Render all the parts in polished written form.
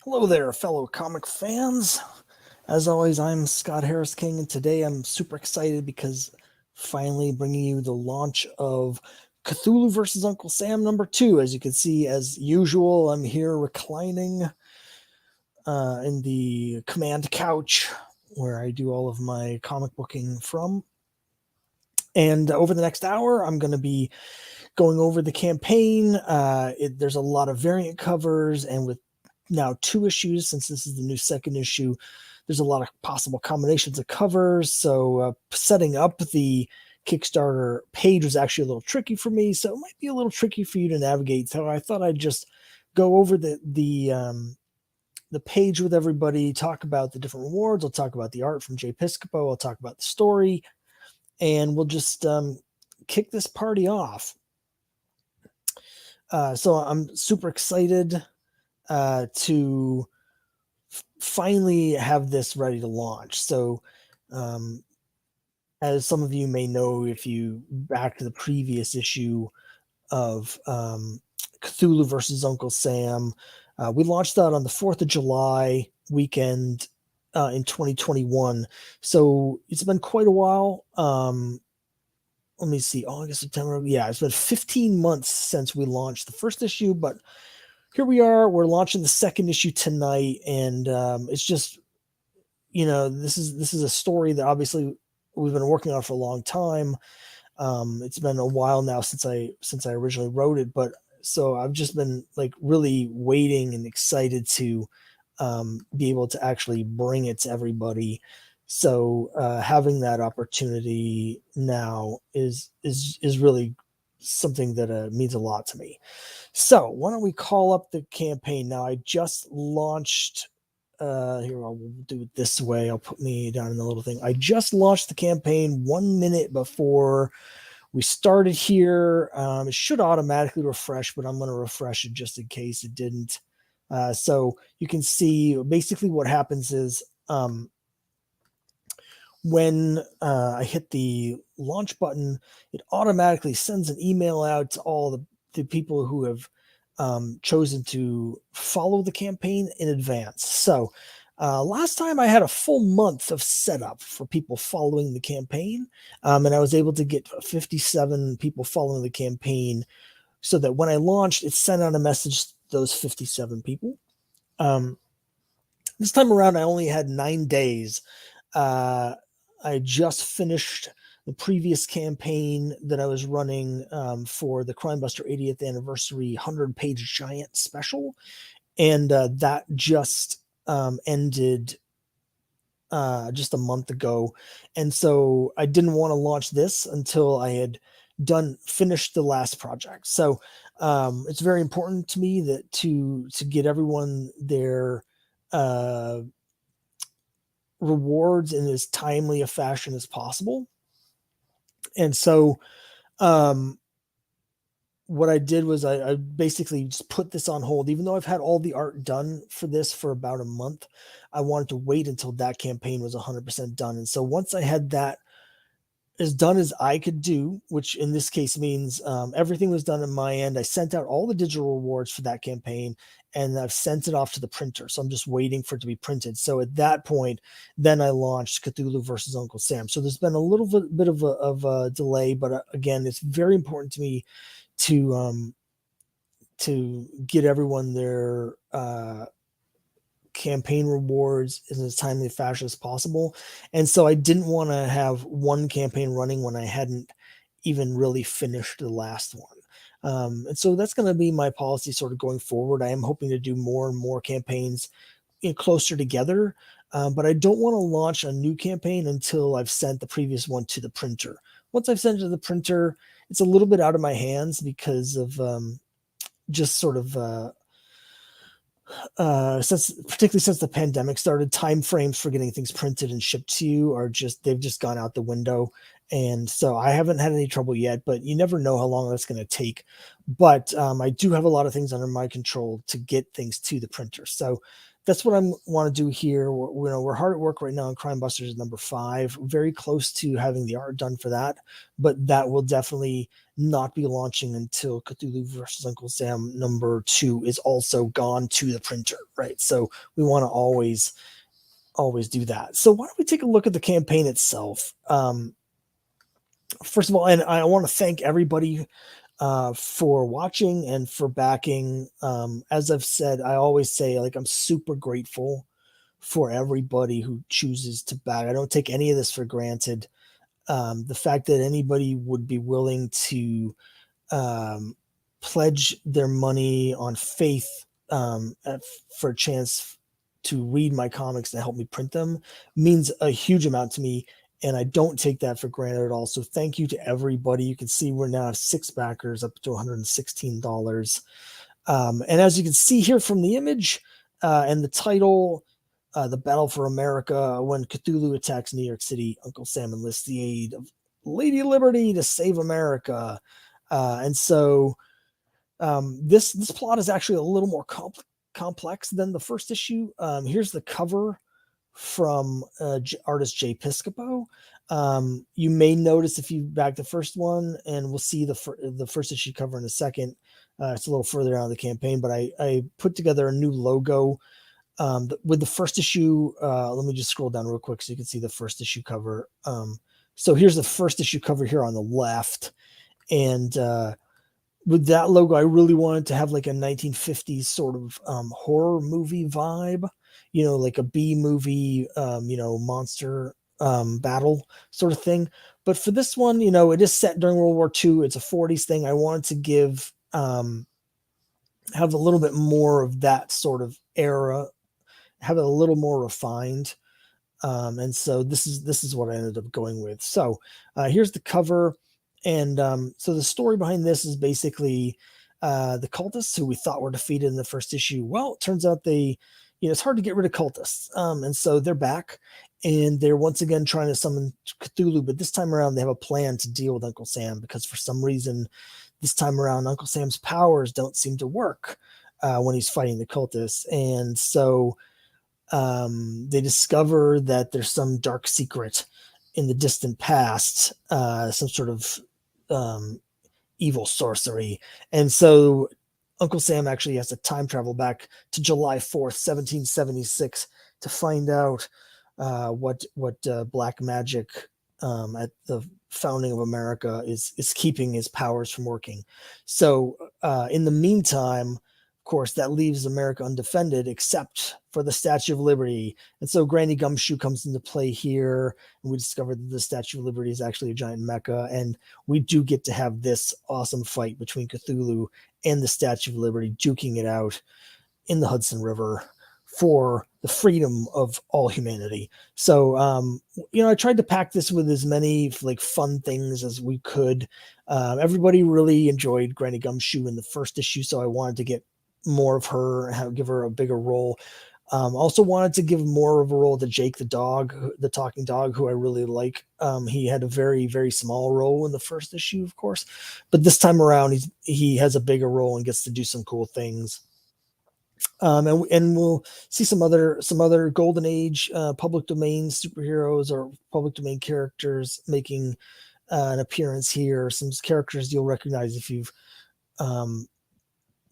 Hello there, fellow comic fans. As always, I'm Scott Harris King, and today I'm super excited because finally bringing you the launch of Cthulhu versus Uncle Sam #2. As you can see, as usual, I'm here reclining in the command couch where I do all of my comic booking from. And over the next hour, I'm going to be going over the campaign. There's a lot of variant covers, and with now 2 issues, since this is the new second issue, there's a lot of possible combinations of covers. So setting up the Kickstarter page was actually a little tricky for me, so it might be a little tricky for you to navigate. So I thought I'd just go over the page with everybody, talk about the different rewards. I'll talk about the art from Jay Piscopo. I'll talk about the story, and we'll just kick this party off. So I'm super excited to finally have this ready to launch. So, as some of you may know, if you back to the previous issue of Cthulhu versus Uncle Sam, we launched that on the 4th of July weekend in 2021. So it's been quite a while. Let me see, August, September. Yeah, it's been 15 months since we launched the first issue, but here we are. We're launching the second issue tonight, and it's just, this is a story that obviously we've been working on for a long time. It's been a while now since I originally wrote it, but so I've just been like really waiting and excited to be able to actually bring it to everybody. So having that opportunity now is really something that means a lot to me. So why don't we call up the campaign now? I just launched. Here, I'll do it this way. I'll put me down in the little thing. I just launched the campaign 1 minute before we started here. It should automatically refresh, but I'm going to refresh it just in case it didn't. So you can see basically what happens is when I hit the launch button, it automatically sends an email out to all the people who have chosen to follow the campaign in advance. So last time I had a full month of setup for people following the campaign, and I was able to get 57 people following the campaign so that when I launched, it sent out a message to those 57 people. This time around, I only had 9 days. I just finished the previous campaign that I was running for the Crimebuster 80th anniversary 100-page giant special, and that just ended just a month ago. And so I didn't want to launch this until I had finished the last project. So it's very important to me that to get everyone their rewards in as timely a fashion as possible. And so what I did was I basically just put this on hold. Even though I've had all the art done for this for about a month, I wanted to wait until that campaign was 100% done. And so once I had that as done as I could do, which in this case means everything was done on my end, I sent out all the digital rewards for that campaign, and I've sent it off to the printer. So I'm just waiting for it to be printed. So at that point, then I launched Cthulhu versus Uncle Sam. So there's been a little bit of a delay, but again, it's very important to me to get everyone their campaign rewards in as timely fashion as possible. And so I didn't want to have one campaign running when I hadn't even really finished the last one. And so that's going to be my policy sort of going forward. I am hoping to do more and more campaigns closer together, but I don't want to launch a new campaign until I've sent the previous one to the printer. Once I've sent it to the printer, it's a little bit out of my hands because of just sort of particularly since the pandemic started, time frames for getting things printed and shipped to you they've just gone out the window. And so I haven't had any trouble yet, but you never know how long that's going to take. But I do have a lot of things under my control to get things to the printer. So that's what I want to do here. We're hard at work right now on Crime Busters #5, very close to having the art done for that, but that will definitely not be launching until Cthulhu versus Uncle Sam #2 is also gone to the printer, right? So we want to always do that. So why don't we take a look at the campaign itself? First of all, and I want to thank everybody for watching and for backing. As I've said, I always say, like, I'm super grateful for everybody who chooses to back. I don't take any of this for granted. The fact that anybody would be willing to um, pledge their money on faith for a chance to read my comics and help me print them means a huge amount to me. And I don't take that for granted at all. So thank you to everybody. You can see we're now at 6 backers, up to $116. And as you can see here from the image and the title, The Battle for America, when Cthulhu attacks New York City, Uncle Sam enlists the aid of Lady Liberty to save America. And so this plot is actually a little more complex than the first issue. Here's the cover from artist Jay Piscopo. You may notice if you back the first one, and we'll see the first issue cover in a second. It's a little further down the campaign, but I put together a new logo with the first issue. Let me just scroll down real quick so you can see the first issue cover. So here's the first issue cover here on the left, and with that logo, I really wanted to have like a 1950s sort of horror movie vibe, like a B movie, monster battle sort of thing. But for this one, it is set during World War II. It's a 40s thing. I wanted to give have a little bit more of that sort of era, have it a little more refined. And so this is what I ended up going with. So here's the cover. And so the story behind this is basically the cultists who we thought were defeated in the first issue. Well, it turns out it's hard to get rid of cultists. And so they're back, and they're once again trying to summon Cthulhu. But this time around, they have a plan to deal with Uncle Sam, because for some reason, this time around, Uncle Sam's powers don't seem to work when he's fighting the cultists. And so they discover that there's some dark secret in the distant past, some sort of evil sorcery. And so Uncle Sam actually has to time travel back to July 4th, 1776 to find out what black magic at the founding of America is keeping his powers from working. So in the meantime, of course, that leaves America undefended except for the Statue of Liberty. And so Granny Gumshoe comes into play here, and we discover that the Statue of Liberty is actually a giant mecha, and we do get to have this awesome fight between Cthulhu and the Statue of Liberty, duking it out in the Hudson River for the freedom of all humanity. So, I tried to pack this with as many like fun things as we could. Everybody really enjoyed Granny Gumshoe in the first issue, so I wanted to get more of her, give her a bigger role. Also wanted to give more of a role to Jake the dog, the talking dog, who I really like. He had a very, very small role in the first issue, of course, but this time around he has a bigger role and gets to do some cool things. And we'll see some other Golden Age public domain superheroes or public domain characters making an appearance here. Some characters you'll recognize if you've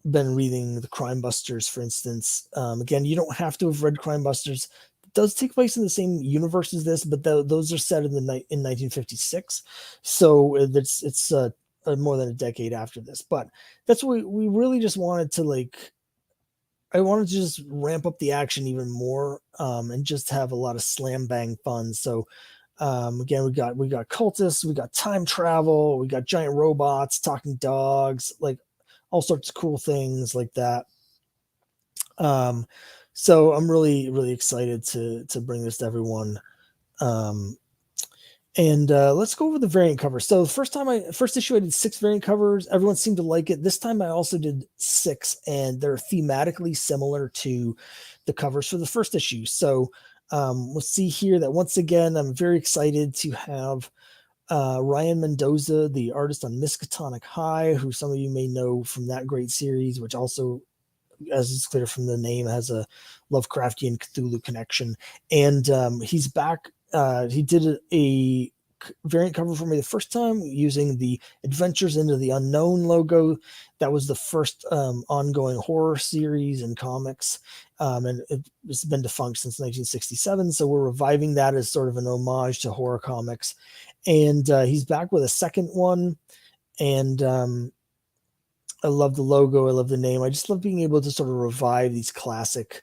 been reading the Crime Busters, for instance. Again, you don't have to have read Crime Busters. It does take place in the same universe as this, but those are set in 1956, so it's more than a decade after this. But that's what we really just wanted to I wanted to just ramp up the action even more, and just have a lot of slam bang fun. So again, we got cultists, we got time travel, we got giant robots, talking dogs, like all sorts of cool things like that. So I'm really, really excited to bring this to everyone. And let's go over the variant covers. So the first issue I did 6 variant covers. Everyone seemed to like it. This time I also did 6, and they're thematically similar to the covers for the first issue. So we'll see here that once again, I'm very excited to have Ryan Mendoza, the artist on Miskatonic High, who some of you may know from that great series, which also, as is clear from the name, has a Lovecraftian Cthulhu connection. And he's back. He did a variant cover for me the first time using the Adventures into the Unknown logo. That was the first ongoing horror series in comics, and it's been defunct since 1967. So we're reviving that as sort of an homage to horror comics. And he's back with a second one, and I love the logo. I love the name. I just love being able to sort of revive these classic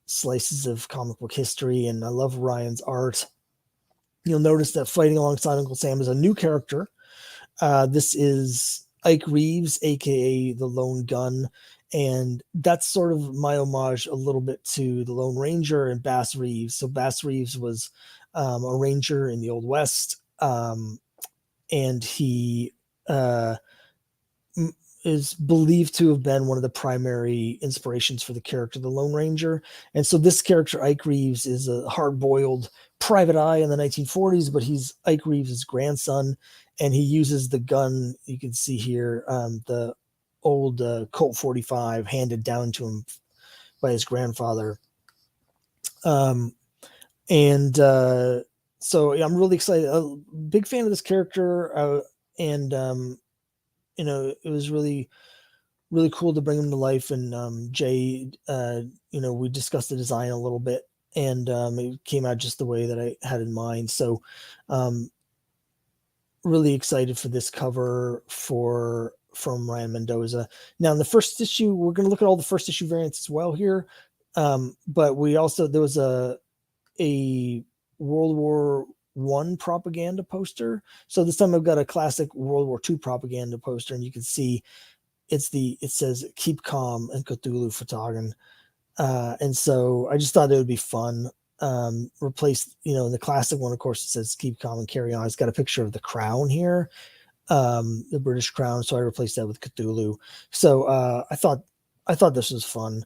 slices of comic book history, and I love Ryan's art. You'll notice that fighting alongside Uncle Sam is a new character. This is Ike Reeves, aka the Lone Gun, and that's sort of my homage a little bit to the Lone Ranger and Bass Reeves. So Bass Reeves was a ranger in the Old West, and he is believed to have been one of the primary inspirations for the character, the Lone Ranger. And so this character, Ike Reeves, is a hard-boiled private eye in the 1940s, but he's Ike Reeves' grandson, and he uses the gun you can see here, the old Colt 45 handed down to him by his grandfather. So yeah, I'm really excited. A big fan of this character, and it was really cool to bring him to life. And Jay, we discussed the design a little bit, and it came out just the way that I had in mind. So really excited for this cover from Ryan Mendoza. Now in the first issue, we're going to look at all the first issue variants as well here. But there was a World War I propaganda poster. So this time I've got a classic World War II propaganda poster, and you can see it says "Keep Calm" and Cthulhu Fatagan. And so I just thought it would be fun. Replace, in the classic one, of course, it says "Keep Calm and Carry On." It's got a picture of the crown here, the British crown. So I replaced that with Cthulhu. So I thought this was fun.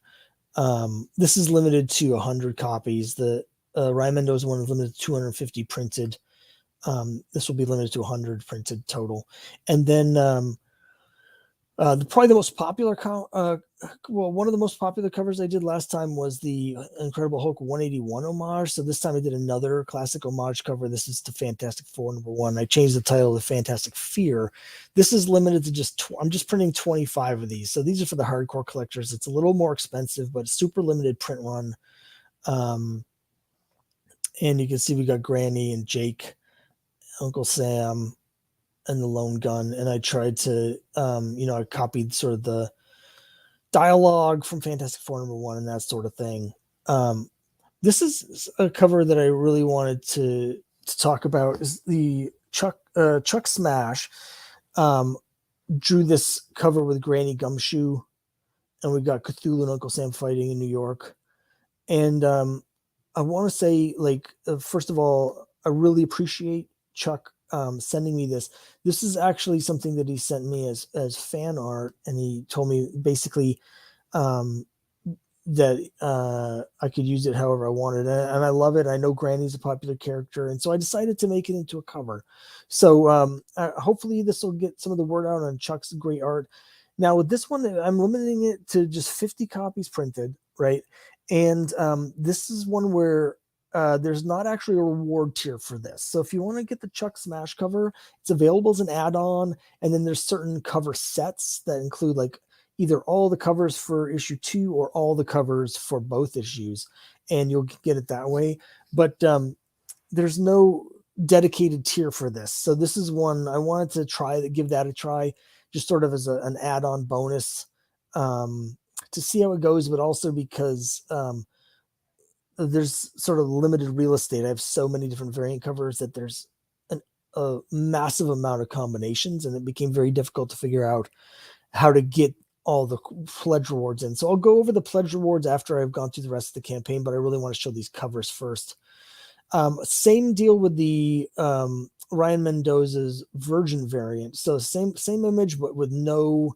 This is limited to 100 copies. The Ryan Mendoza one is limited to 250 printed. This will be limited to 100 printed total. And then probably the most popular one of the most popular covers I did last time was the Incredible Hulk 181 homage. So this time I did another classic homage cover. This is to Fantastic Four #1. I changed the title to Fantastic Fear. This is limited to I'm just printing 25 of these. So these are for the hardcore collectors. It's a little more expensive, but it's super limited print run. And you can see we got Granny and Jake, Uncle Sam, and the Lone Gun. And I tried to, I copied sort of the dialogue from Fantastic Four #1 and that sort of thing. This is a cover that I really wanted to talk about. Is the Chuck Smash drew this cover with Granny Gumshoe, and we got Cthulhu and Uncle Sam fighting in New York. And I want to say, first of all, I really appreciate Chuck sending me this. This is actually something that he sent me as fan art, and he told me basically that I could use it however I wanted, and I love it. I know Granny's a popular character, and so I decided to make it into a cover. So hopefully this will get some of the word out on Chuck's great art. Now with this one, I'm limiting it to just 50 copies printed, right? And this is one where there's not actually a reward tier for this. So if you want to get the Chuck Smash cover, it's available as an add-on. And then there's certain cover sets that include either all the covers for issue 2 or all the covers for both issues. And you'll get it that way. But there's no dedicated tier for this. So this is one I wanted to give that a try, just sort of as an add-on bonus to see how it goes, but also because there's sort of limited real estate. I have so many different variant covers that there's a massive amount of combinations, and it became very difficult to figure out how to get all the pledge rewards in. So I'll go over the pledge rewards after I've gone through the rest of the campaign, but I really want to show these covers first. Same deal with the Ryan Mendoza's Virgin variant. So same image, but with no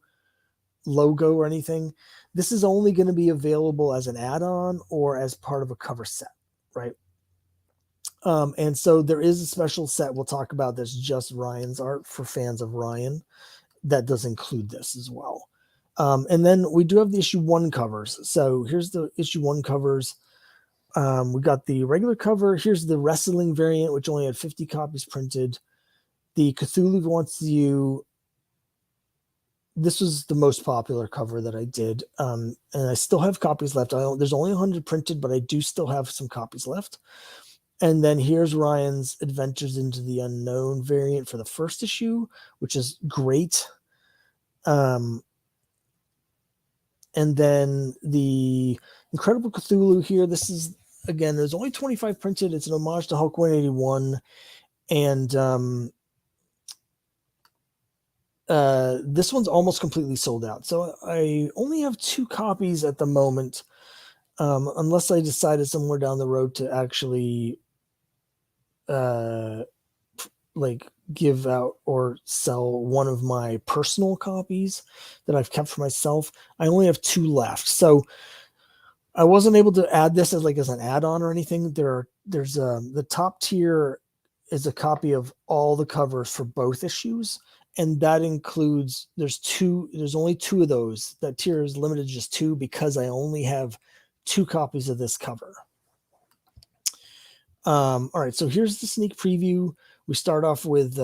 logo or anything. This is only going to be available as an add-on or as part of a cover set, right? And so there is a special set we'll talk about that's just Ryan's art for fans of Ryan that does include this as well. And then we do have the issue 1 covers. So here's the issue 1 covers. We got the regular cover. Here's the wrestling variant, which only had 50 copies printed. The Cthulhu wants you. This was the most popular cover that I did, and I still have copies left. There's only 100 printed, but I do still have some copies left. And then here's Ryan's Adventures into the Unknown variant for the first issue, which is great. And then the Incredible Cthulhu here. This is, again, there's only 25 printed. It's an homage to Hulk 181. And this one's almost completely sold out. So I only have 2 copies at the moment, unless I decided somewhere down the road to actually like give out or sell one of my personal copies that I've kept for myself. I only have 2 left. So I wasn't able to add this as an add-on or anything. There's the top tier is a copy of all the covers for both issues, and that includes there's only 2 of those. That tier is limited to just 2 because I only have 2 copies of this cover. All right, so here's the sneak preview. We start off with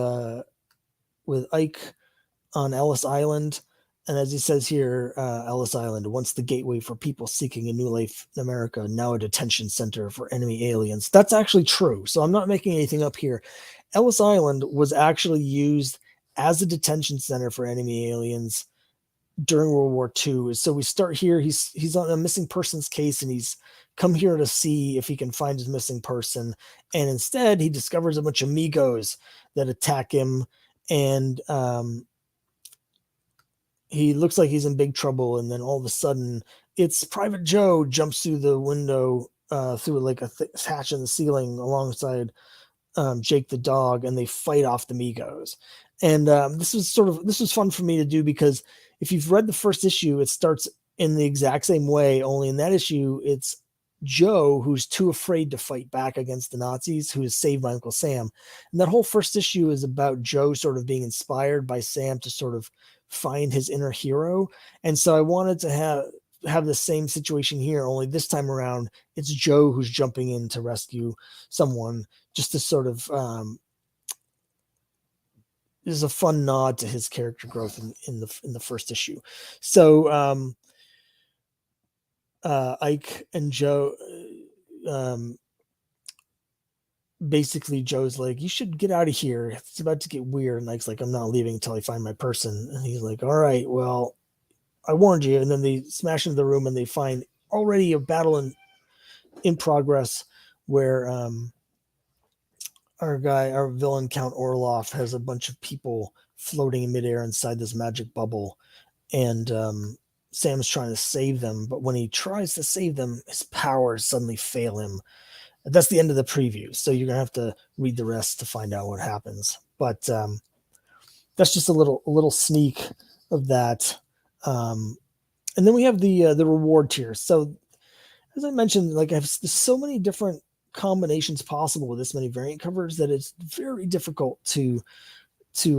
Ike on Ellis Island, and as he says here, Ellis Island, once the gateway for people seeking a new life in America, now a detention center for enemy aliens. That's actually true, so I'm not making anything up here. Ellis Island was actually used as a detention center for enemy aliens during World War II. So we start here. He's on a missing persons case, and he's come here to see if he can find his missing person. And instead, he discovers a bunch of Migos that attack him, and he looks like he's in big trouble. And then all of a sudden, it's Private Joe jumps through the window, through like a hatch in the ceiling alongside Jake the dog, and they fight off the Migos. And this was fun for me to do, because if you've read the first issue, it starts in the exact same way, only in that issue, it's Joe who's too afraid to fight back against the Nazis, who is saved by Uncle Sam. And that whole first issue is about Joe sort of being inspired by Sam to sort of find his inner hero. And so I wanted to have the same situation here, only this time around, it's Joe who's jumping in to rescue someone, just to sort of is a fun nod to his character growth in the first issue. So Ike and Joe, basically Joe's like, you should get out of here. It's about to get weird. And Ike's like, I'm not leaving until I find my person. And he's like, all right, well, I warned you. And then they smash into the room, and they find already a battle in progress where our villain Count Orloff has a bunch of people floating in midair inside this magic bubble, and Sam's trying to save them. But when he tries to save them, his powers suddenly fail him. That's the end of the preview, so you're gonna have to read the rest to find out what happens. But that's just a little sneak of that. And then we have the reward tier. So as I mentioned, like there's so many different combinations possible with this many variant covers that it's very difficult to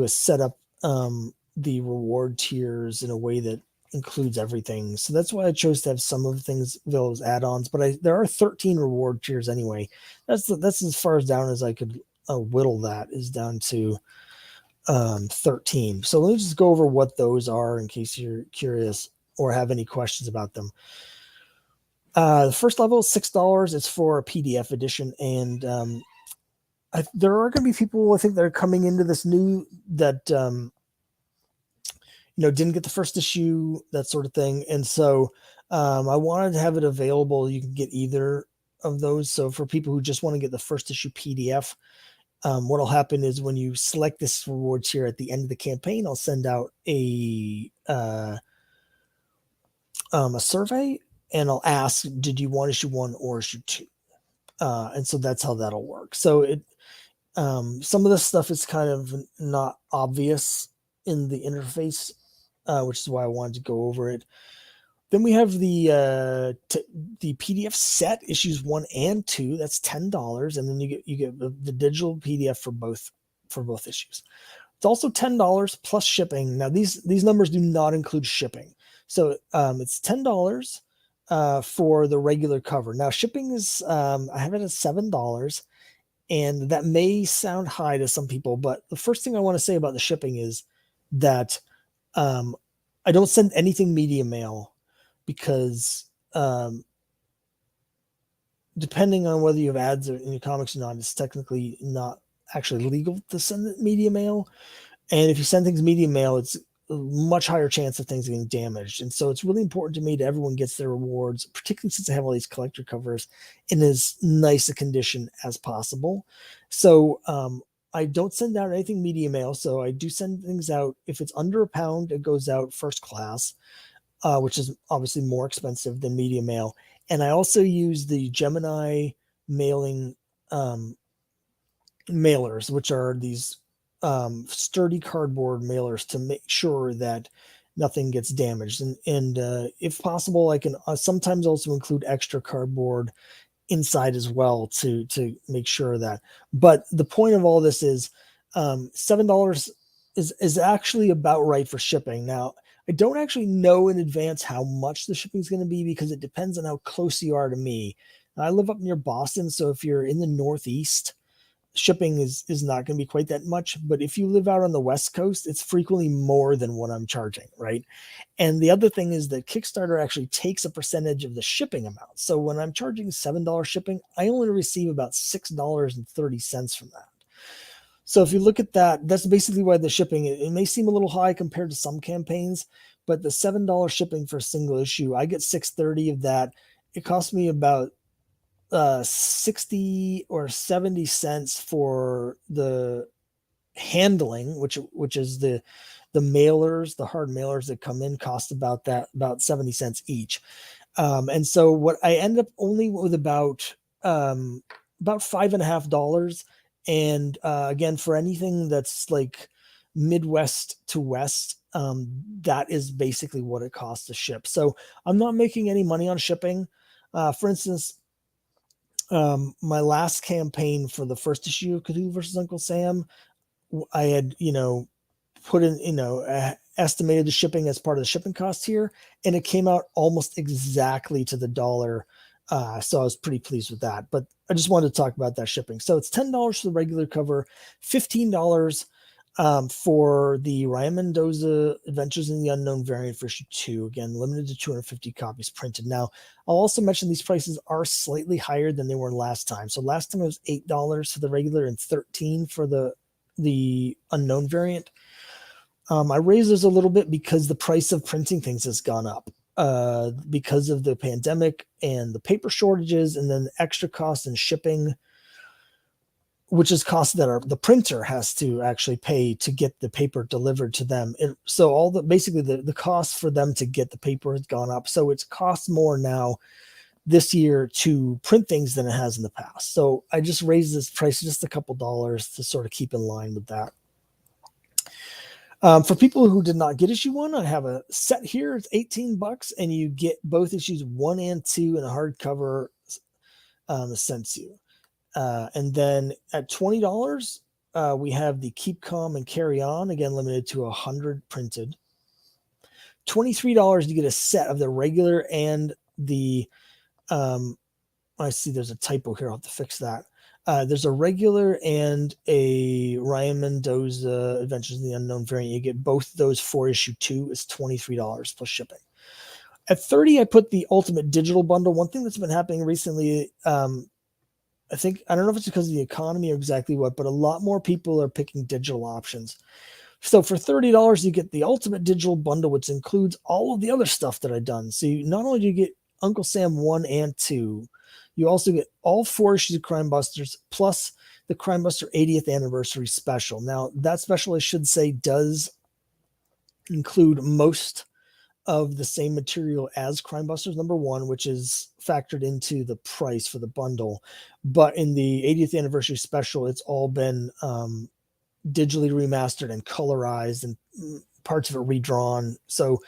set up the reward tiers in a way that includes everything. So that's why I chose to have some of those add-ons. But there are 13 reward tiers anyway. That's as far as down as I could whittle that, is down to 13. So let me just go over what those are in case you're curious or have any questions about them. The first level is $6. It's for a PDF edition, and there are going to be people, I think, that are coming into this new that didn't get the first issue, that sort of thing. And so I wanted to have it available. You can get either of those. So for people who just want to get the first issue PDF, what'll happen is when you select this reward tier at the end of the campaign, I'll send out a survey, and I'll ask, did you want issue 1 or issue 2? And so that's how that'll work. So some of this stuff is kind of not obvious in the interface, which is why I wanted to go over it. Then we have the PDF set, issues 1 and 2. That's $10, and then you get the digital PDF for both issues. It's also $10 plus shipping. Now these numbers do not include shipping, so it's $10 for the regular cover. Now shipping is I have it at $7, And that may sound high to some people, but the first thing I want to say about the shipping is that um, I don't send anything media mail because depending on whether you have ads in your comics or not, it's technically not actually legal to send media mail. And if you send things media mail, it's a much higher chance of things getting damaged. And so it's really important to me that everyone gets their rewards, particularly since I have all these collector covers, in as nice a condition as possible. So I don't send out anything media mail. So I do send things out. If it's under £1, it goes out first class, which is obviously more expensive than media mail. And I also use the Gemini mailing mailers, which are these sturdy cardboard mailers to make sure that nothing gets damaged. And if possible, I can sometimes also include extra cardboard inside as well to make sure that. But the point of all this is $7 is actually about right for shipping. Now, I don't actually know in advance how much the shipping is going to be because it depends on how close you are to me. I live up near Boston, so if you're in the Northeast, shipping is not going to be quite that much. But if you live out on the West Coast, it's frequently more than what I'm charging, right? And the other thing is that Kickstarter actually takes a percentage of the shipping amount. So when I'm charging $7 shipping, I only receive about $6.30 from that. So if you look at that, that's basically why the shipping, it may seem a little high compared to some campaigns, but the $7 shipping for a single issue, I get $6.30 of that. It costs me about 60 or 70 cents for the handling, which is the mailers, the hard mailers that come in cost about 70 cents each. And so what I end up only with about $5.50. And again, for anything that's like Midwest to West, that is basically what it costs to ship. So I'm not making any money on shipping. For instance, my last campaign for the first issue of Cthulhu versus Uncle Sam, I had, put in, estimated the shipping as part of the shipping cost here, and it came out almost exactly to the dollar. So I was pretty pleased with that. But I just wanted to talk about that shipping. So it's $10 for the regular cover, $15 for the Ryan Mendoza Adventures in the Unknown variant for issue 2. Again, limited to 250 copies printed. Now, I'll also mention these prices are slightly higher than they were last time. So last time it was $8 for the regular and $13 for the Unknown variant. I raised those a little bit because the price of printing things has gone up because of the pandemic and the paper shortages, and then extra cost and shipping, which is costs that the printer has to actually pay to get the paper delivered to them. So all basically the cost for them to get the paper has gone up. So it's costs more now this year to print things than it has in the past. So I just raised this price just a couple dollars to sort of keep in line with that. For people who did not get issue 1, I have a set here. It's $18, and you get both issues 1 and 2 in a hardcover sent to you. And then at $20, we have the Keep Calm and Carry On, again limited to 100 printed. $23, you get a set of the regular and the I see there's a typo here. I'll have to fix that. There's a regular and a Ryan Mendoza Adventures in the Unknown variant. You get both those for issue 2. Is $23 plus shipping. At $30, I put the Ultimate Digital Bundle. One thing that's been happening recently, I don't know if it's because of the economy or exactly what, but a lot more people are picking digital options. So for $30, you get the Ultimate Digital Bundle, which includes all of the other stuff that I've done. So not only do you get Uncle Sam 1 and 2, you also get all 4 issues of Crime Busters, plus the Crime Buster 80th Anniversary Special. Now, that special, I should say, does include most of the same material as Crime Busters #1, which is factored into the price for the bundle. But in the 80th Anniversary Special, it's all been digitally remastered and colorized, and parts of it redrawn. So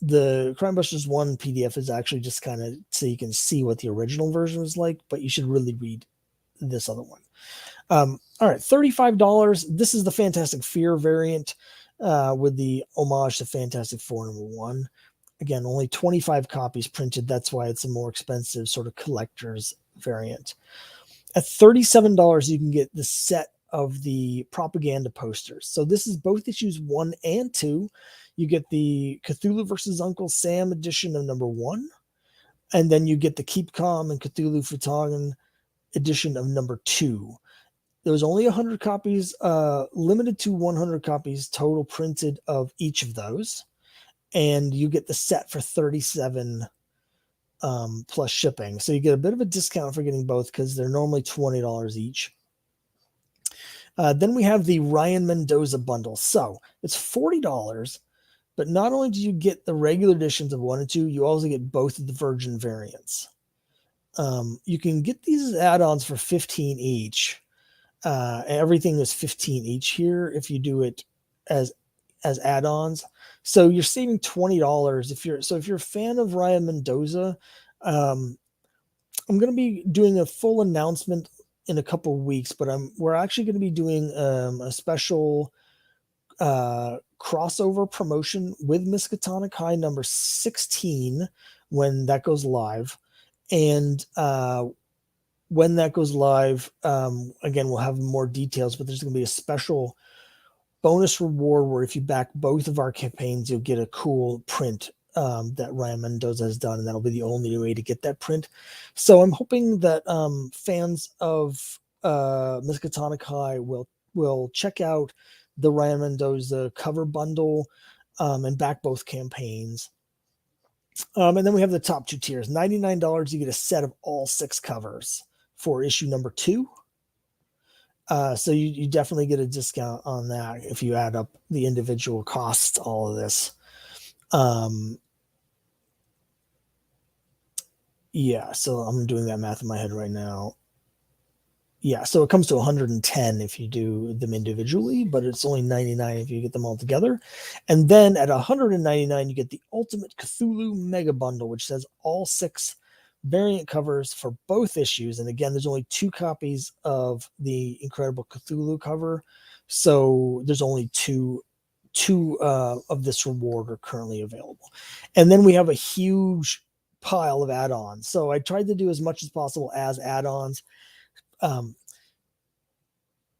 the Crime Busters 1 PDF is actually just kind of so you can see what the original version was like, but you should really read this other one. All right, $35. This is the Fantastic Fear variant with the homage to Fantastic Four #1. Again, only 25 copies printed. That's why it's a more expensive sort of collector's variant. At $37, you can get the set of the propaganda posters. So this is both issues 1 and 2. You get the Cthulhu versus Uncle Sam edition of number 1, and then you get the Keep Calm and Cthulhu Fhtagn edition of number 2. There was only 100 copies, limited to 100 copies total printed of each of those, and you get the set for $37 plus shipping. So you get a bit of a discount for getting both because they're normally $20 each. Then we have the Ryan Mendoza bundle. So it's $40, but not only do you get the regular editions of 1 and 2, you also get both of the Virgin variants. You can get these add-ons for $15 each. Everything is $15 each here if you do it as add-ons. So you're saving $20 if you're a fan of Ryan Mendoza. I'm going to be doing a full announcement in a couple of weeks, but we're actually going to be doing a special crossover promotion with Miskatonic High number 16 when that goes live. And when that goes live, again, we'll have more details, but there's going to be a special bonus reward where if you back both of our campaigns, you'll get a cool print that Ryan Mendoza has done, and that'll be the only way to get that print. So I'm hoping that fans of Miskatonic High will check out the Ryan Mendoza cover bundle and back both campaigns. And then we have the top 2 tiers. $99, you get a set of all 6 covers for issue number 2. So you definitely get a discount on that if you add up the individual costs, all of this. Yeah, so I'm doing that math in my head right now. Yeah, so it comes to 110 if you do them individually, but it's only 99 if you get them all together. And then at 199, you get the Ultimate Cthulhu Mega Bundle, which says all 6 variant covers for both issues. And again, there's only 2 copies of the Incredible Cthulhu cover, so there's only two of this reward are currently available. And then we have a huge pile of add-ons. So I tried to do as much as possible as add-ons.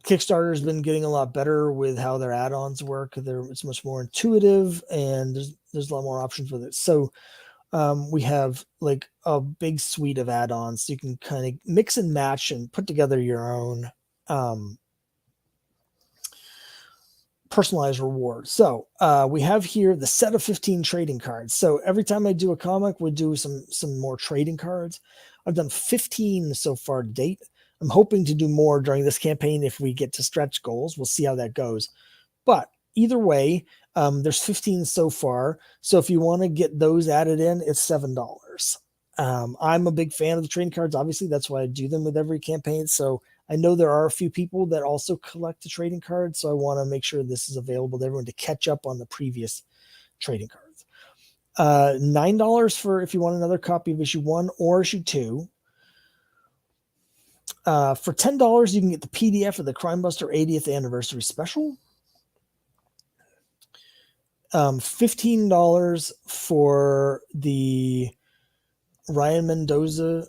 Kickstarter has been getting a lot better with how their add-ons work. It's much more intuitive, and there's a lot more options with it. So we have like a big suite of add-ons, so you can kind of mix and match and put together your own personalized reward. So we have here the set of 15 trading cards. So every time I do a comic, we do some more trading cards. I've done 15 so far to date. I'm hoping to do more during this campaign if we get to stretch goals. We'll see how that goes. But either way, there's 15 so far. So if you want to get those added in, it's $7. I'm a big fan of the trading cards. Obviously, that's why I do them with every campaign. So I know there are a few people that also collect the trading cards. So I want to make sure this is available to everyone to catch up on the previous trading cards. $9 for if you want another copy of issue 1 or issue 2. For $10, you can get the PDF of the Crimebuster 80th Anniversary Special. $15 for the Ryan Mendoza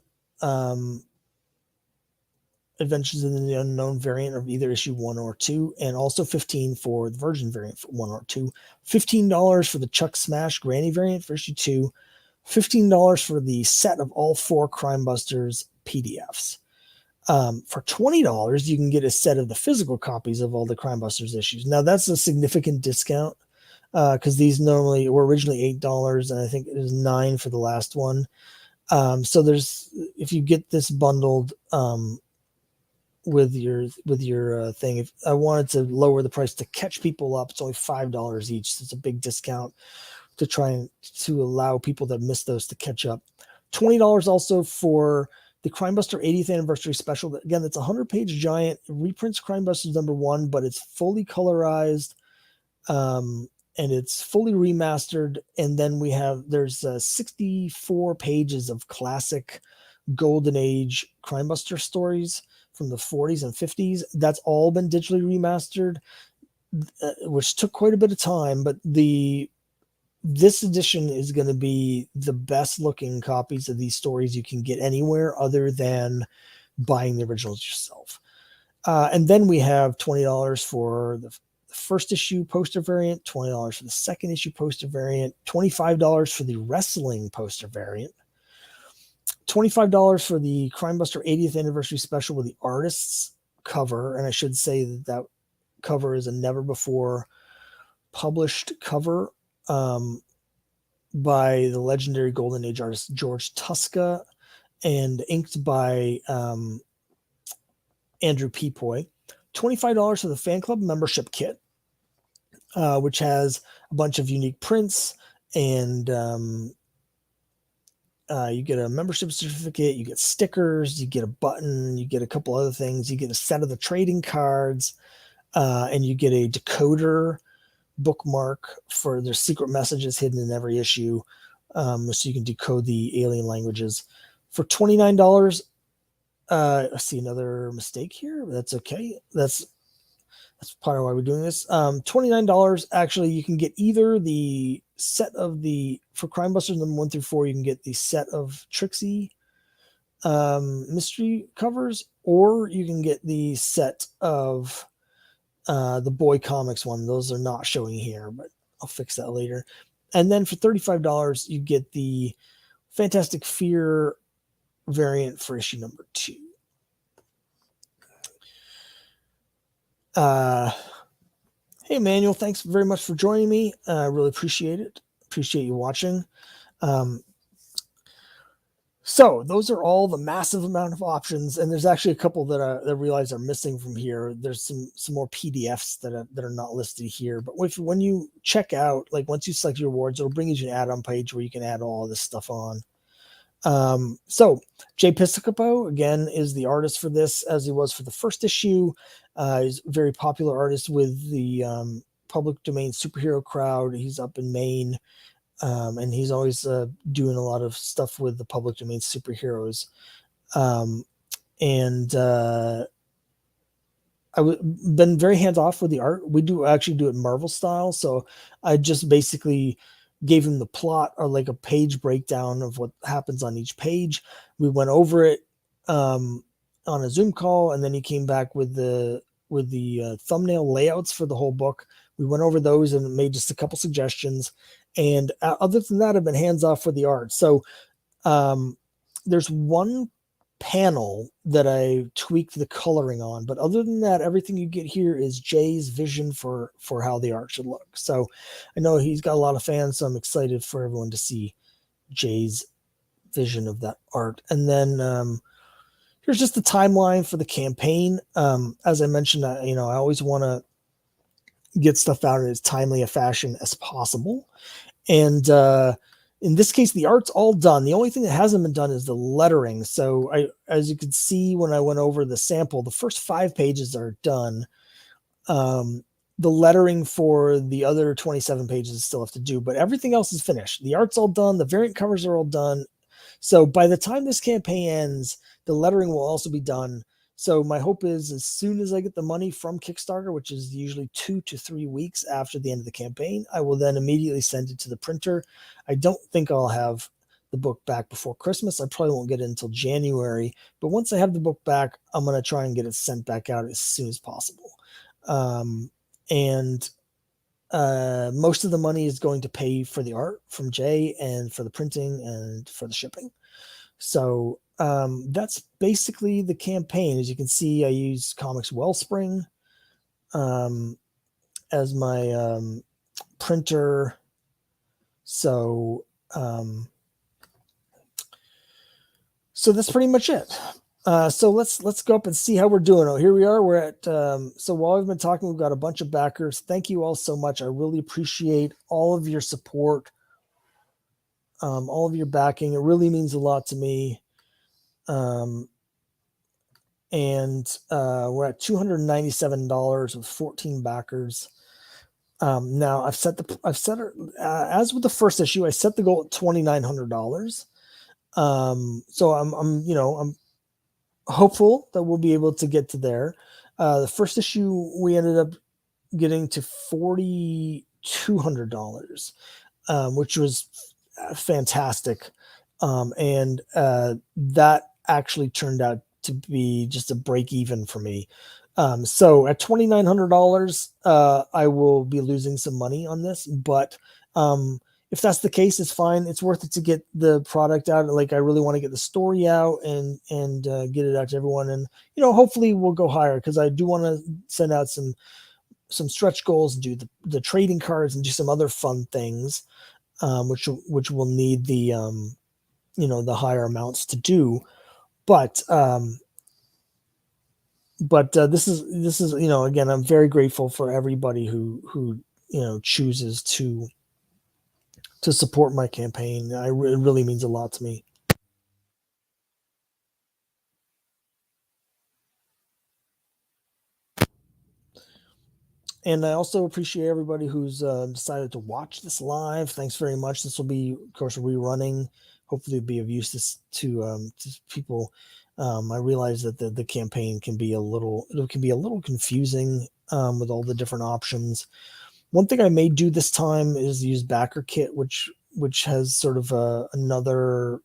Adventures in the Unknown variant of either issue 1 or 2, and also $15 for the Virgin variant for 1 or 2. $15 for the Chuck Smash Granny variant for issue 2. $15 for the set of all 4 Crimebusters PDFs. For $20, you can get a set of the physical copies of all the Crimebusters issues. Now, that's a significant discount because these normally were originally $8, and I think it was $9 for the last one. So if you get this bundled with your thing, if I wanted to lower the price to catch people up, it's only $5 each. So it's a big discount to try to allow people that miss those to catch up. $20 also for the Crimebuster 80th Anniversary Special. Again, it's a 100-page giant. It reprints Crimebusters number 1, but it's fully colorized and it's fully remastered. And then there's 64 pages of classic Golden Age Crimebuster stories from the 40s and 50s. That's all been digitally remastered, which took quite a bit of time, but this edition is going to be the best looking copies of these stories you can get anywhere other than buying the originals yourself. And then we have $20 for the first issue poster variant, $20 for the second issue poster variant, $25 for the wrestling poster variant, $25 for the Crime Buster 80th anniversary special with the artist's cover. And I should say that that cover is a never before published cover by the legendary Golden Age artist George Tuska and inked by Andrew Peepoy. $25 for the fan club membership kit, which has a bunch of unique prints, and you get a membership certificate, you get stickers, you get a button, you get a couple other things, you get a set of the trading cards, and you get a decoder bookmark for their secret messages hidden in every issue, so you can decode the alien languages. For $29, I see another mistake here. That's okay. That's part of why we're doing this. $29, actually, you can get either the set of for Crime Busters number 1 through 4, you can get the set of Trixie mystery covers, or you can get the set of the Boy Comics one. Those are not showing here, but I'll fix that later. And then for $35, you get the Fantastic Fear variant for issue number 2. Hey, Emmanuel, thanks very much for joining me. I really appreciate it. Appreciate you watching. So those are all the massive amount of options, and there's actually a couple that I realize are missing from here. There's some more PDFs that are not listed here. But when you check out, like once you select your awards, it'll bring you to an add-on page where you can add all this stuff on. So Jay Piscopo, again, is the artist for this, as he was for the first issue. He's a very popular artist with the public domain superhero crowd. He's up in Maine, and he's always doing a lot of stuff with the public domain superheroes. I've been very hands-off with the art. We do actually do it Marvel style, so I just basically gave him the plot, or like a page breakdown of what happens on each page. We went over it on a Zoom call, and then he came back with the thumbnail layouts for the whole book. We went over those and made just a couple suggestions. And other than that, I've been hands off with the art. So there's one panel that I tweaked the coloring on, but other than that, everything you get here is Jay's vision for how the art should look. So I know he's got a lot of fans, so I'm excited for everyone to see Jay's vision of that art. And then here's just the timeline for the campaign. As I mentioned, I always want to get stuff out in as timely a fashion as possible. And in this case, the art's all done. The only thing that hasn't been done is the lettering. So as you can see, when I went over the sample, the first 5 pages are done. The lettering for the other 27 pages still have to do, but everything else is finished. The art's all done. The variant covers are all done. So by the time this campaign ends, the lettering will also be done. So my hope is, as soon as I get the money from Kickstarter, which is usually 2 to 3 weeks after the end of the campaign, I will then immediately send it to the printer. I don't think I'll have the book back before Christmas. I probably won't get it until January. But once I have the book back, I'm going to try and get it sent back out as soon as possible. Most of the money is going to pay for the art from Jay, and for the printing, and for the shipping. So that's basically the campaign. As you can see, I use Comics Wellspring as my printer. So that's pretty much it. So let's go up and see how we're doing. Oh, here we are. We're at so while I've been talking, we've got a bunch of backers. Thank you all so much. I really appreciate all of your support, all of your backing. It really means a lot to me. And we're at $297 with 14 backers. Now I've set as with the first issue, I set the goal at $2,900. So I'm hopeful that we'll be able to get to there. The first issue, we ended up getting to $4,200, which was fantastic. And that actually turned out to be just a break even for me. So at $2,900, I will be losing some money on this, but if that's the case, it's fine. It's worth it to get the product out. Like, I really want to get the story out and get it out to everyone. And hopefully we'll go higher, because I do want to send out some stretch goals and do the trading cards and do some other fun things, which will need the higher amounts to do. But this is again, I'm very grateful for everybody who chooses to support my campaign. It really means a lot to me. And I also appreciate everybody who's decided to watch this live. Thanks very much. This will be, of course, rerunning. Hopefully, it'll be of use to people. I realize that the campaign can be a little confusing with all the different options. One thing I may do this time is use Backer Kit, which has sort of another.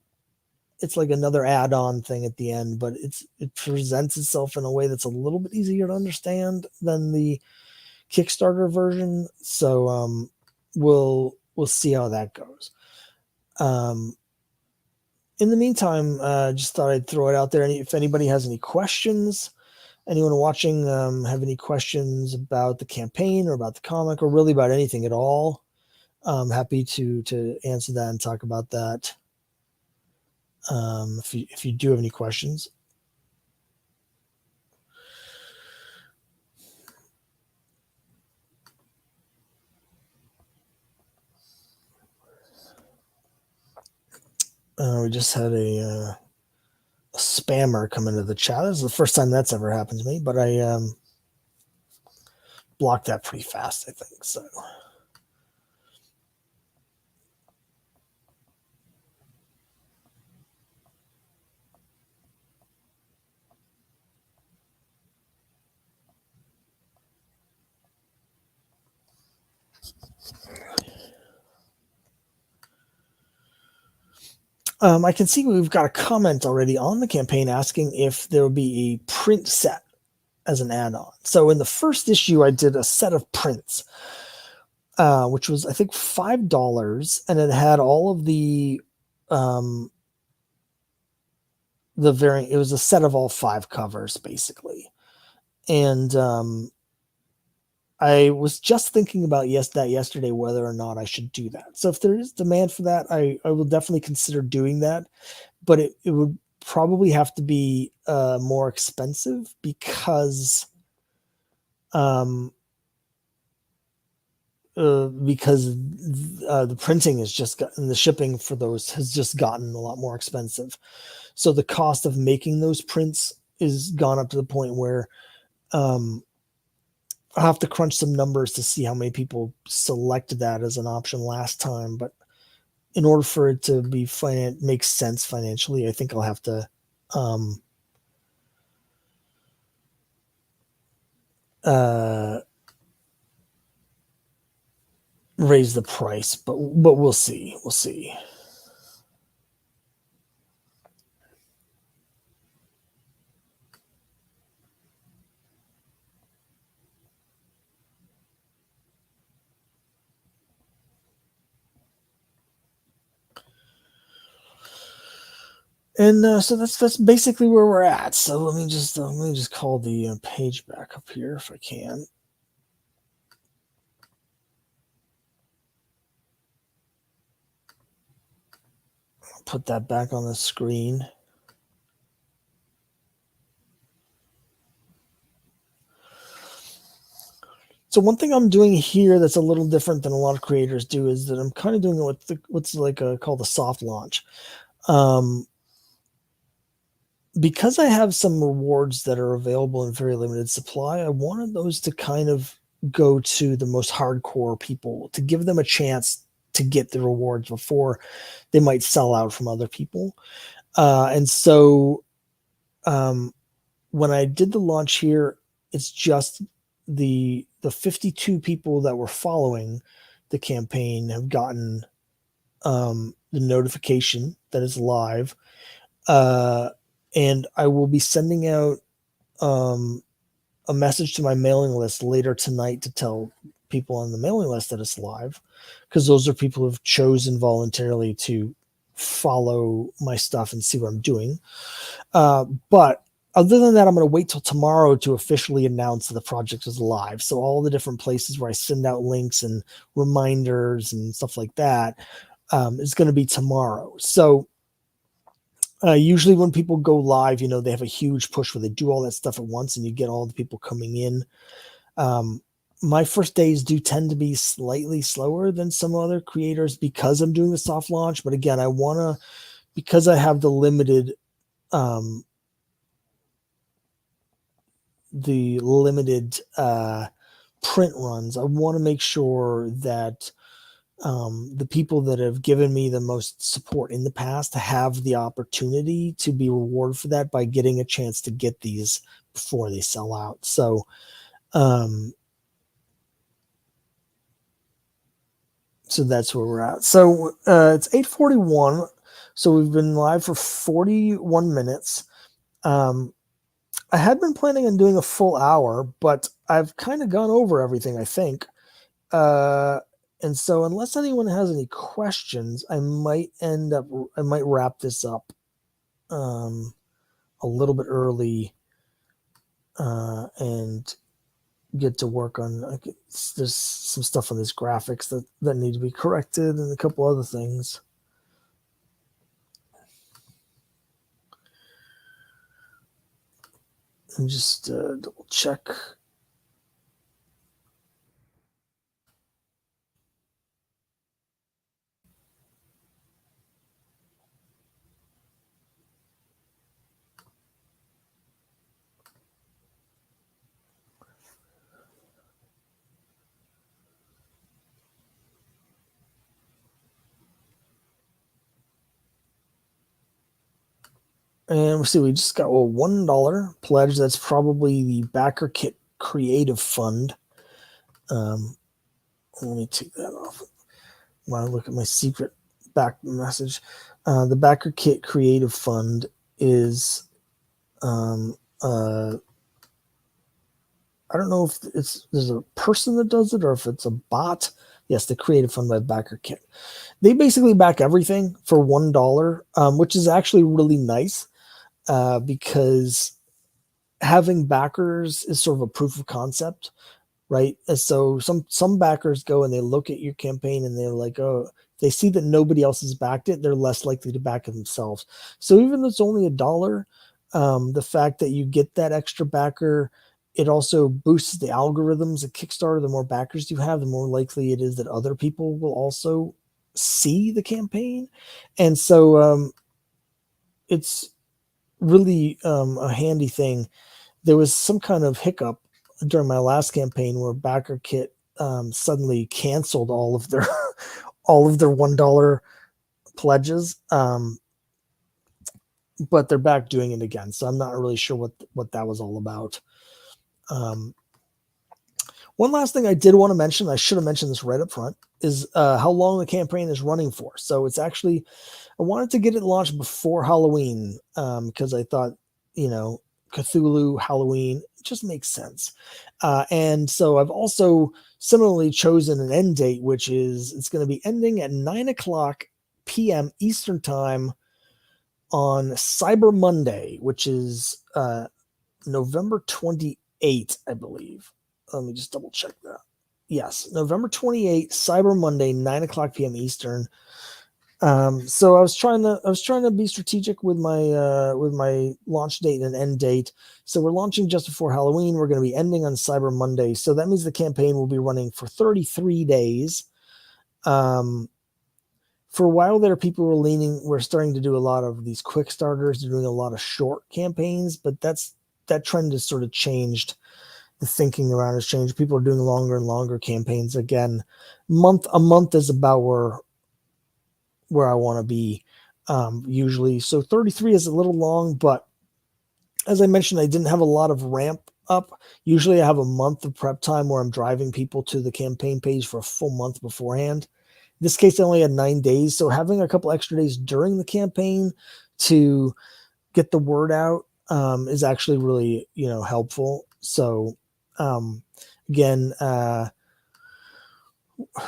It's like another add-on thing at the end, but it presents itself in a way that's a little bit easier to understand than the Kickstarter version. So we'll see how that goes. In the meantime, just thought I'd throw it out there. And if anybody has any questions, anyone watching have any questions about the campaign or about the comic or really about anything at all, I'm happy to answer that and talk about that. If you do have any questions. We just had a spammer come into the chat. This is the first time that's ever happened to me, but I blocked that pretty fast, I think. So. I can see we've got a comment already on the campaign asking if there will be a print set as an add-on. So in the first issue, I did a set of prints, which was, I think, $5, and it had all of the variant. It was a set of all 5 covers, basically. And I was just thinking about that yesterday, whether or not I should do that. So if there is demand for that, I will definitely consider doing that. But it would probably have to be more expensive because the printing has just gotten, the shipping for those has just gotten a lot more expensive. So the cost of making those prints is gone up to the point where I'll have to crunch some numbers to see how many people selected that as an option last time. But in order for it to be make sense financially, I think I'll have to raise the price. But we'll see. We'll see. And so that's basically where we're at. So let me just call the page back up here if I can. I'll put that back on the screen. So one thing I'm doing here that's a little different than a lot of creators do is that I'm kind of doing what's like called a soft launch. Because I have some rewards that are available in very limited supply, I wanted those to kind of go to the most hardcore people, to give them a chance to get the rewards before they might sell out from other people. And so when I did the launch here, it's just the 52 people that were following the campaign have gotten the notification that it's live. And I will be sending out um, a message to my mailing list later tonight to tell people on the mailing list that it's live, because those are people who've chosen voluntarily to follow my stuff and see what I'm doing. But other than that, I'm going to wait till tomorrow to officially announce that the project is live. So all the different places where I send out links and reminders and stuff like that is going to be tomorrow. So usually when people go live, they have a huge push where they do all that stuff at once and you get all the people coming in. My first days do tend to be slightly slower than some other creators because I'm doing the soft launch. But again, because I have the limited print runs, I want to make sure that the people that have given me the most support in the past have the opportunity to be rewarded for that by getting a chance to get these before they sell out. So that's where we're at. So it's 8:41. So we've been live for 41 minutes. I had been planning on doing a full hour, but I've kind of gone over everything, I think. And so unless anyone has any questions, I might wrap this up a little bit early and get to work on. There's some stuff on these graphics that need to be corrected and a couple other things. And just double check. And we'll see, we just got a $1 pledge. That's probably the Backer Kit Creative Fund. Let me take that off. When I look at my secret back message, the Backer Kit Creative Fund is, I don't know if there's a person that does it or if it's a bot. Yes, the Creative Fund by Backer Kit. They basically back everything for $1, which is actually really nice because having backers is sort of a proof of concept, right? And so some backers go and they look at your campaign and they're like, oh, they see that nobody else has backed it, they're less likely to back it themselves. So even though it's only $1, the fact that you get that extra backer, it also boosts the algorithms at Kickstarter. The more backers you have, the more likely it is that other people will also see the campaign. And so it's really a handy thing. There was some kind of hiccup during my last campaign where Backer Kit suddenly canceled all of their $1 pledges, but they're back doing it again. So I'm not really sure what that was all about. One last thing I did want to mention, I should have mentioned this right up front, is how long the campaign is running for. So it's actually, I wanted to get it launched before Halloween because I thought, Cthulhu, Halloween, it just makes sense. And so I've also similarly chosen an end date, which is it's going to be ending at 9:00 p.m. Eastern Time on Cyber Monday, which is November 28th, I believe. Let me just double check that. Yes, November 28th, Cyber Monday, 9:00 p.m. Eastern. So I was trying to be strategic with my launch date and end date. So we're launching just before Halloween. We're going to be ending on Cyber Monday. So that means the campaign will be running for 33 days. For a while there, people we're starting to do a lot of these quick starters. They're doing a lot of short campaigns, but that trend has sort of changed. The thinking around has changed. People are doing longer and longer campaigns again. A month is about where I want to be usually. So 33 is a little long, but as I mentioned, I didn't have a lot of ramp up. Usually I have a month of prep time where I'm driving people to the campaign page for a full month beforehand. In this case, I only had 9 days. So having a couple extra days during the campaign to get the word out is actually really, helpful. So again,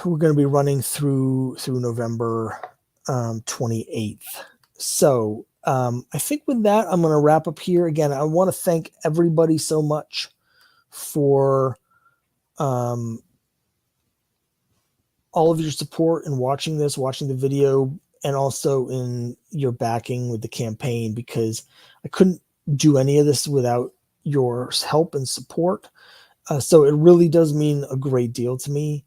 we're going to be running through November 28th. So I think with that, I'm going to wrap up here. Again, I want to thank everybody so much for all of your support in watching the video, and also in your backing with the campaign, because I couldn't do any of this without your help and support. So it really does mean a great deal to me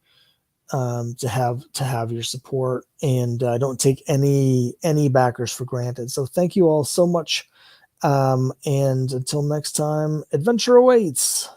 to have your support, and I don't take any backers for granted. So thank you all so much, and until next time, adventure awaits.